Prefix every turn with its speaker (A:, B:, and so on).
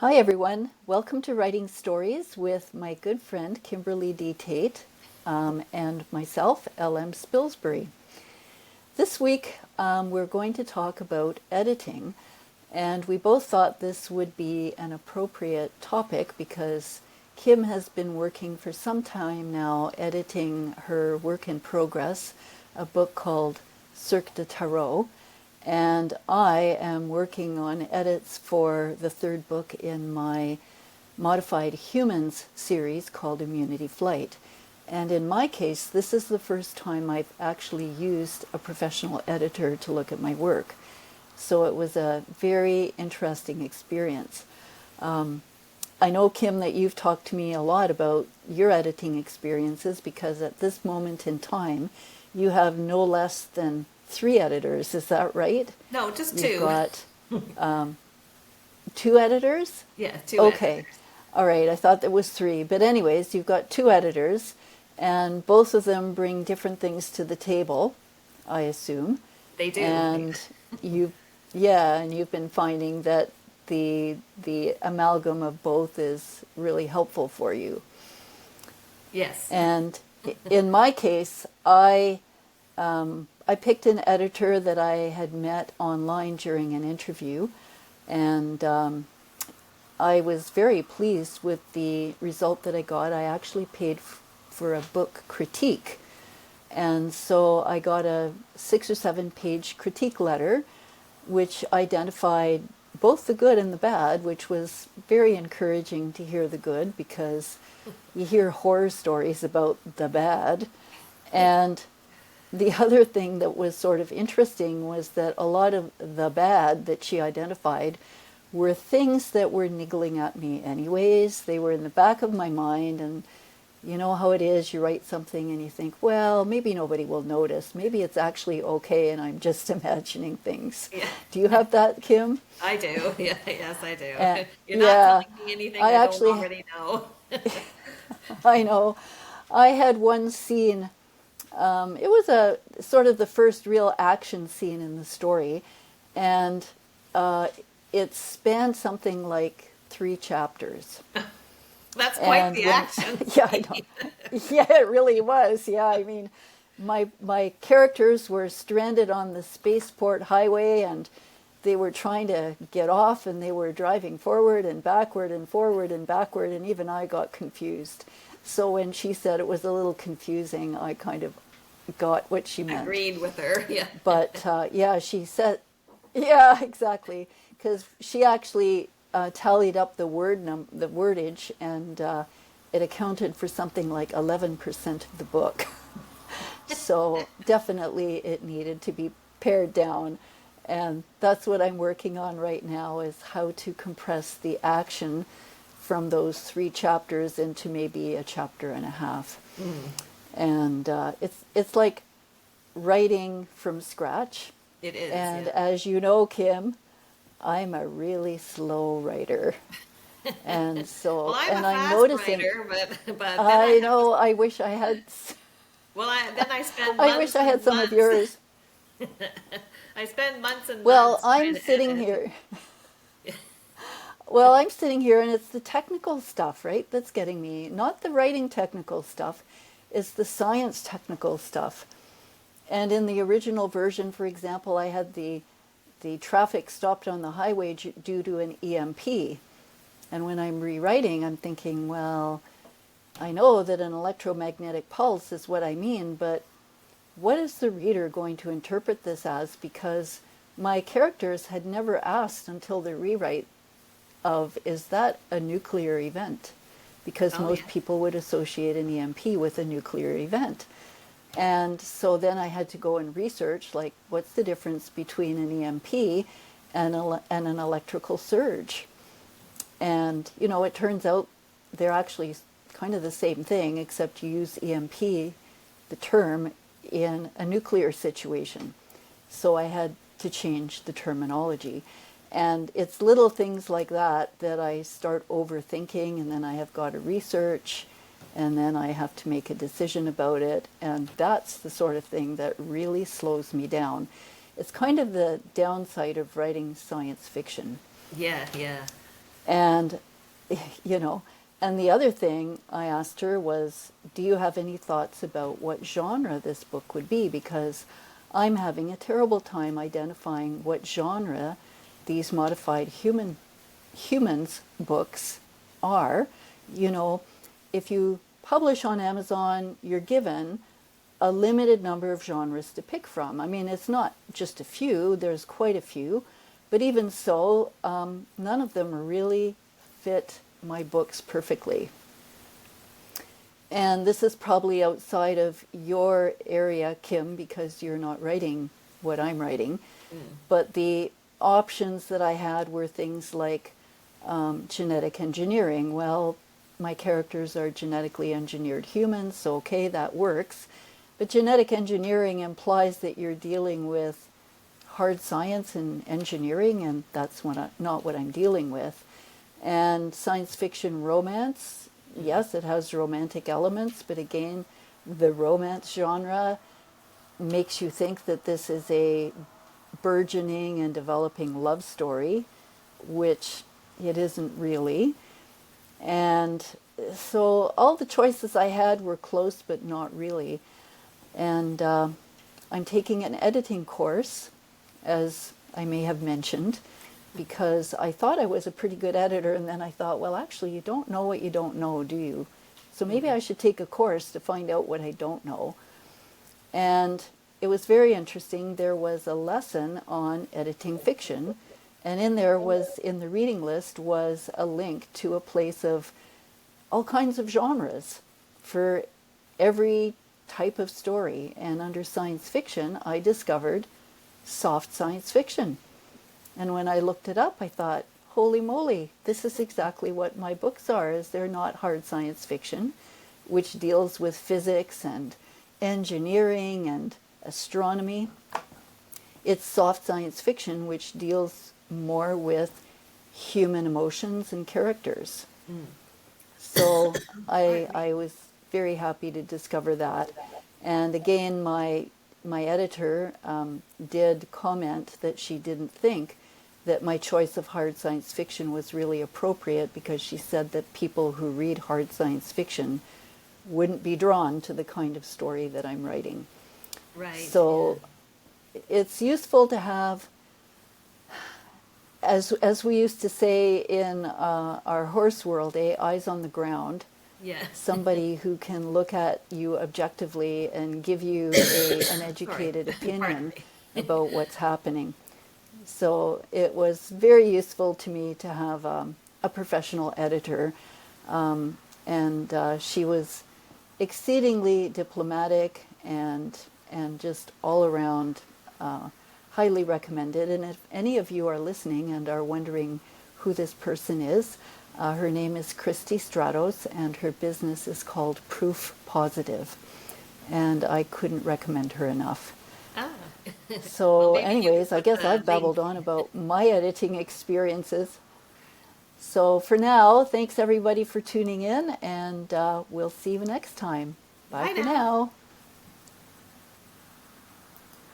A: Hi everyone, welcome to Writing Stories with my good friend Kimberley D. Tait and myself, L.M. Spilsbury. This week we're going to talk about editing, and we both thought this would be an appropriate topic because Kim has been working for some time now editing her work in progress, a book called Cirque de Tarot, and I am working on edits for the third book in my Modified Humans series called Immunity Flight. And in my case, this is the first time I've actually used a professional editor to look at my work. So it was a very interesting experience. I know, Kim, that you've talked to me a lot about your editing experiences because at this moment in time, you have no less than 3 editors. Is that right?
B: No, just
A: You've
B: two.
A: got 2 editors?
B: Yeah, two
A: Okay.
B: editors.
A: All right. I thought there was 3. But anyways, you've got 2 editors, and both of them bring different things to the table, I assume.
B: They do.
A: And you've been finding that the amalgam of both is really helpful for you.
B: Yes.
A: And in my case, I picked an editor that I had met online during an interview, and I was very pleased with the result that I got. I actually paid for a book critique, and so I got a 6 or 7 page critique letter, which identified both the good and the bad, which was very encouraging to hear the good because you hear horror stories about the bad. And the other thing that was sort of interesting was that a lot of the bad that she identified were things that were niggling at me anyways. They were in the back of my mind, and you know how it is, you write something and you think, well, maybe nobody will notice. Maybe it's actually okay and I'm just imagining things.
B: Yeah,
A: Do you have that, Kim?
B: I do. Yeah, yes, I
A: Uh,
B: do. You're not
A: yeah,
B: telling me anything
A: I
B: I don't
A: actually,
B: already know.
A: I know. I had one scene. It was a sort of the first real action scene in the story, and it spanned something like 3 chapters.
B: That's quite
A: And
B: the
A: when,
B: action
A: yeah, I know,
B: scene.
A: yeah, it really was. Yeah, I mean, my characters were stranded on the spaceport highway, and they were trying to get off, and they were driving forward and backward and forward and backward, and even I got confused. So when she said it was a little confusing, I kind of got what she meant.
B: Agreed with her. Yeah.
A: But yeah, she said, yeah, exactly, because she actually tallied up the wordage, and it accounted for something like 11% of the book. So definitely it needed to be pared down, and that's what I'm working on right now, is how to compress the action from those 3 chapters into maybe a chapter and a half. And it's like writing from scratch.
B: It is,
A: And
B: yeah.
A: as you know, Kim, I'm a really slow writer. And
B: Well,
A: so,
B: I'm a
A: and I'm
B: fast
A: noticing,
B: writer, but then I
A: I
B: have to.
A: know, I wish I had,
B: Well, then I spend
A: I wish
B: months
A: I had
B: and
A: some of
B: months.
A: yours.
B: I spend months and
A: Well,
B: months trying
A: I'm
B: to
A: sitting
B: edit.
A: here. Well, I'm sitting here, and it's the technical stuff, right, that's getting me. Not the writing technical stuff, it's the science technical stuff. And in the original version, for example, I had the traffic stopped on the highway due to an EMP. And when I'm rewriting, I'm thinking, well, I know that an electromagnetic pulse is what I mean, but what is the reader going to interpret this as? Because my characters had never asked until the rewrite of, is that a nuclear event? Because
B: Oh,
A: most
B: yeah.
A: people would associate an EMP with a nuclear event. And so then I had to go and research, like, what's the difference between an EMP and an electrical surge? And, you know, it turns out they're actually kind of the same thing, except you use EMP, the term, in a nuclear situation. So I had to change the terminology. And it's little things like that that I start overthinking, and then I have got to research, and then I have to make a decision about it. And that's the sort of thing that really slows me down. It's kind of the downside of writing science fiction.
B: Yeah, yeah.
A: And, you know, and the other thing I asked her was, do you have any thoughts about what genre this book would be? Because I'm having a terrible time identifying what genre these modified humans books are. You know, if you publish on Amazon, you're given a limited number of genres to pick from. I mean, it's not just a few, there's quite a few, but even so, none of them really fit my books perfectly. And this is probably outside of your area, Kim, because you're not writing what I'm writing. But the options that I had were things like genetic engineering. Well, my characters are genetically engineered humans, so okay, that works. But genetic engineering implies that you're dealing with hard science and engineering, and that's not what I'm dealing with. And science fiction romance, yes, it has romantic elements, but again, the romance genre makes you think that this is a burgeoning and developing love story, which it isn't really. And so all the choices I had were close, but not really. And I'm taking an editing course, as I may have mentioned, because I thought I was a pretty good editor, and then I thought, well, actually, you don't know what you don't know, do you? So maybe I should take a course to find out what I don't know. And it was very interesting. There was a lesson on editing fiction, and in the reading list was a link to a place of all kinds of genres for every type of story. And under science fiction, I discovered soft science fiction. And when I looked it up, I thought, holy moly, this is exactly what my books are, is they're not hard science fiction, which deals with physics and engineering and astronomy. It's soft science fiction, which deals more with human emotions and characters. So I was very happy to discover that. And again, my editor did comment that she didn't think that my choice of hard science fiction was really appropriate, because she said that people who read hard science fiction wouldn't be drawn to the kind of story that I'm writing.
B: Right.
A: So it's useful to have, as we used to say in our horse world, eyes on the ground.
B: Yeah.
A: Somebody who can look at you objectively and give you an educated opinion about what's happening. So it was very useful to me to have a professional editor, and she was exceedingly diplomatic and just all around highly recommended. And if any of you are listening and are wondering who this person is, her name is Christie Stratos, and her business is called Proof Positive. And I couldn't recommend her enough.
B: Ah.
A: So
B: Well,
A: anyways, I guess I've babbled on about my editing experiences. So for now, thanks everybody for tuning in, and we'll see you next time. Bye
B: Bye
A: for
B: now.
A: now.